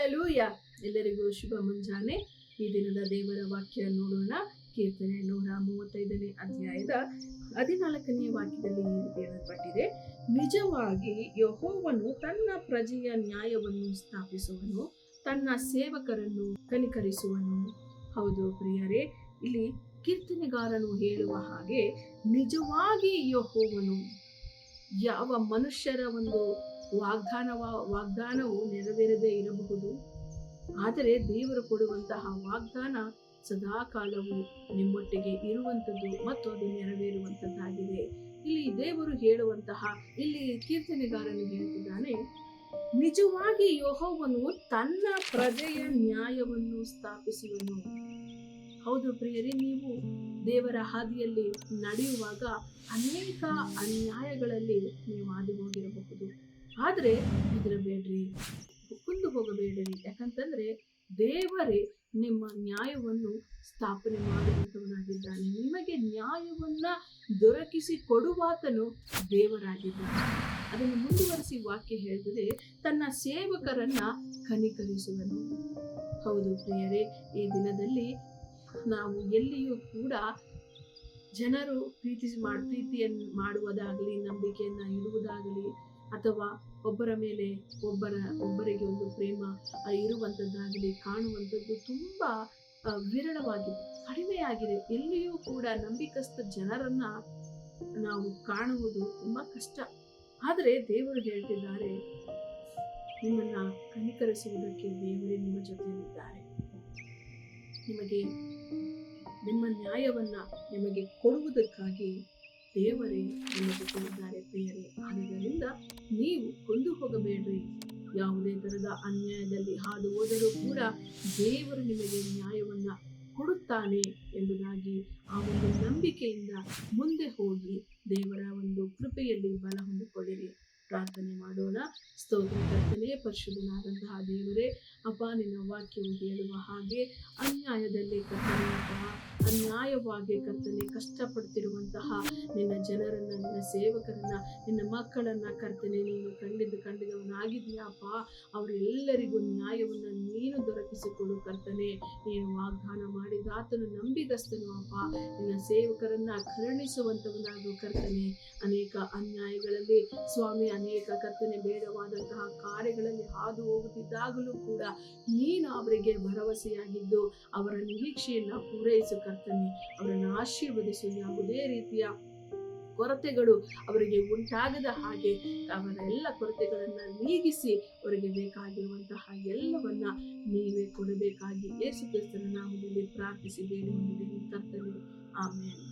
Hallelujah. ಎಲ್ಲರಿಗೂ ಶುಭ ಮುಂಜಾನೆ. ಈ ದಿನದ ದೇವರ ವಾಕ್ಯ ನೋಡೋಣ. ಕೀರ್ತನೆ 135ನೇ ಅಧ್ಯಾಯದ 14ನೇ ವಾಕ್ಯದಲ್ಲಿ ಈ ರೀತಿ ಹೇಳಲ್ಪಟ್ಟಿದೆ, ನಿಜವಾಗಿ ಯೆಹೋವನು ತನ್ನ ಪ್ರಜೆಯ ನ್ಯಾಯವನ್ನು ಸ್ಥಾಪಿಸುವನು, ತನ್ನ ಸೇವಕರನ್ನು ಕನಿಕರಿಸುವನು. ಹೌದು ಪ್ರಿಯರೇ, ಇಲ್ಲಿ ಕೀರ್ತನೆಗಾರನು ಹೇಳುವ ಹಾಗೆ ನಿಜವಾಗಿ ಯೆಹೋವನು, ಯಾವ ಮನುಷ್ಯರ ಒಂದು ವಾಗ್ದಾನವು ನೆರವೇರದೇ ಇರಬಹುದು, ಆದರೆ ದೇವರು ಕೊಡುವಂತಹ ವಾಗ್ದಾನ ಸದಾ ಕಾಲವು ನಿಮ್ಮೊಟ್ಟಿಗೆ ಇರುವಂಥದ್ದು ಮತ್ತು ಅದು ನೆರವೇರುವಂಥದ್ದಾಗಿದೆ. ಇಲ್ಲಿ ದೇವರು ಹೇಳುವಂತಹ, ಇಲ್ಲಿ ಕೀರ್ತನೆಗಾರನು ಹೇಳ್ತಿದ್ದಾನೆ, ನಿಜವಾಗಿ ಯೆಹೋವನು ತನ್ನ ಪ್ರಜೆಯ ನ್ಯಾಯವನ್ನು ಸ್ಥಾಪಿಸುವನು. ಹೌದು ಪ್ರಿಯರೇ, ನೀವು ದೇವರ ಹಾದಿಯಲ್ಲಿ ನಡೆಯುವಾಗ ಅನೇಕ ಅನ್ಯಾಯಗಳಲ್ಲಿ ನೀವು ಹಾದು ಹೋಗಿರಬಹುದು, ಆದರೆ ಹೆದರಬೇಡ್ರಿ, ಕುಂದು ಹೋಗಬೇಡ್ರಿ. ಯಾಕಂತಂದ್ರೆ ದೇವರೇ ನಿಮ್ಮ ನ್ಯಾಯವನ್ನು ಸ್ಥಾಪನೆ ಮಾಡುವಂತವನಾಗಿದ್ದಾನೆ. ನಿಮಗೆ ನ್ಯಾಯವನ್ನ ದೊರಕಿಸಿ ಕೊಡುವಾತನು ದೇವರಾಗಿದ್ದಾನೆ. ಅದನ್ನು ಮುಂದುವರಿಸಿ ವಾಕ್ಯ ಹೇಳ್ತದೆ, ತನ್ನ ಸೇವಕರನ್ನ ಕನಿಕರಿಸುವನು. ಹೌದು ಪ್ರಿಯರೇ, ಈ ದಿನದಲ್ಲಿ ನಾವು ಎಲ್ಲಿಯೂ ಕೂಡ ಜನರು ಪ್ರೀತಿಯನ್ನು ಮಾಡುವುದಾಗಲಿ, ನಂಬಿಕೆಯನ್ನ ಇಡುವುದಾಗಲಿ, ಅಥವಾ ಒಬ್ಬರ ಮೇಲೆ ಒಬ್ಬರಿಗೆ ಒಂದು ಪ್ರೇಮ ಇರುವಂಥದ್ದಾಗಲಿ ಕಾಣುವಂಥದ್ದು ತುಂಬಾ ವಿರಳವಾಗಿದೆ, ಕಡಿಮೆಯಾಗಿದೆ. ಎಲ್ಲಿಯೂ ಕೂಡ ನಂಬಿಕಸ್ಥ ಜನರನ್ನ ನಾವು ಕಾಣುವುದು ತುಂಬಾ ಕಷ್ಟ. ಆದರೆ ದೇವರು ಹೇಳ್ತಿದ್ದಾರೆ, ನಿಮ್ಮನ್ನ ಕನಿಕರಿಸುವುದಕ್ಕೆ ದೇವರೇ ನಿಮ್ಮ ಜೊತೆಯಲ್ಲಿದ್ದಾರೆ. ನಿಮಗೆ ನಿಮ್ಮ ನ್ಯಾಯವನ್ನ ನಿಮಗೆ ಕೊಡುವುದಕ್ಕಾಗಿ ದೇವರೇ ನಿಮ್ಮ ಜೊತೆ ಇದ್ದಾರೆ ಪ್ರಿಯರೇ. ಆದ್ದರಿಂದ ನೀವು ಕೊಂದು ಹೋಗಬೇಡ್ರಿ. ಯಾವುದೇ ತರದ ಅನ್ಯಾಯದಲ್ಲಿ ಹಾದು ಹೋದರೂ ಕೂಡ ದೇವರು ನಿಮಗೆ ನ್ಯಾಯವನ್ನ ಕೊಡುತ್ತಾನೆ ಎಂಬುದಾಗಿ ಆ ಒಂದು ನಂಬಿಕೆಯಿಂದ ಮುಂದೆ ಹೋಗಿ ದೇವರ ಒಂದು ಕೃಪೆಯಲ್ಲಿ ಬಲ ಹೊಂದಿಕೊಳ್ಳಿರಿ. ಪ್ರಾರ್ಥನೆ ಮಾಡೋಣ. ಸ್ತೋತ್ರ ಕರ್ತನೇ, ಪರಿಶುದ್ಧನಾದಂತಹ ದೇವರೇ, ಅಪ್ಪ, ನಿನ್ನ ವಾಕ್ಯವು ಹೇಳುವ ಹಾಗೆ ಅನ್ಯಾಯದಲ್ಲಿ ಕರ್ತನೆ, ಅನ್ಯಾಯವಾಗಿ ಕರ್ತನೆ ಕಷ್ಟಪಡ್ತಿರುವಂತಹ ನಿನ್ನ ಜನರನ್ನ, ನಿನ್ನ ಸೇವಕರನ್ನ, ನಿನ್ನ ಮಕ್ಕಳನ್ನ ಕರ್ತನೆ ನೀನು ಕಂಡಿದವನಾಗಿದೆಯಪ್ಪ. ಅವರೆಲ್ಲರಿಗೂ ನ್ಯಾಯವನ್ನ ನೀನು ದೊರಕಿಸಿಕೊಡು ಕರ್ತನೆ. ನೀನು ವಾಗ್ದಾನ ಮಾಡಿದಾತನು ನಂಬಿಗಸ್ತನು ಅಪ್ಪ. ನಿನ್ನ ಸೇವಕರನ್ನ ಕರುಣಿಸುವಂತವನಾಗು ಕರ್ತನೆ. ಅನೇಕ ಅನ್ಯಾಯಗಳಲ್ಲಿ ಸ್ವಾಮಿ, ಅನೇಕ ಕರ್ತನೆ ಬೇಡವಾದಂತಹ ಕಾರ್ಯಗಳಲ್ಲಿ ಹಾದು ಹೋಗುತ್ತಿದ್ದಾಗಲೂ ಕೂಡ ನೀನು ಅವರಿಗೆ ಭರವಸೆಯಾಗಿದ್ದು ಅವರ ನಿರೀಕ್ಷೆಯನ್ನ ಪೂರೈಸು ಕರ್ತನೆ. ಅವರನ್ನು ಆಶೀರ್ವದಿಸು. ಯಾವುದೇ ರೀತಿಯ ಕೊರತೆಗಳು ಅವರಿಗೆ ಉಂಟಾಗದ ಹಾಗೆ ಅವರ ಎಲ್ಲ ಕೊರತೆಗಳನ್ನ ನೀಗಿಸಿ ಅವರಿಗೆ ಬೇಕಾಗಿರುವಂತಹ ಎಲ್ಲವನ್ನ ನೀವೇ ಕೊಡಬೇಕಾಗಿ ಯೇಸು ಕ್ರಿಸ್ತನ ನಾಮದಲ್ಲಿ ಪ್ರಾರ್ಥಿಸಿ ಬೇಡಿ ಹೊಂದಿದ್ದೇನೆ ಕರ್ತನೆ. ಆಮೆನ್.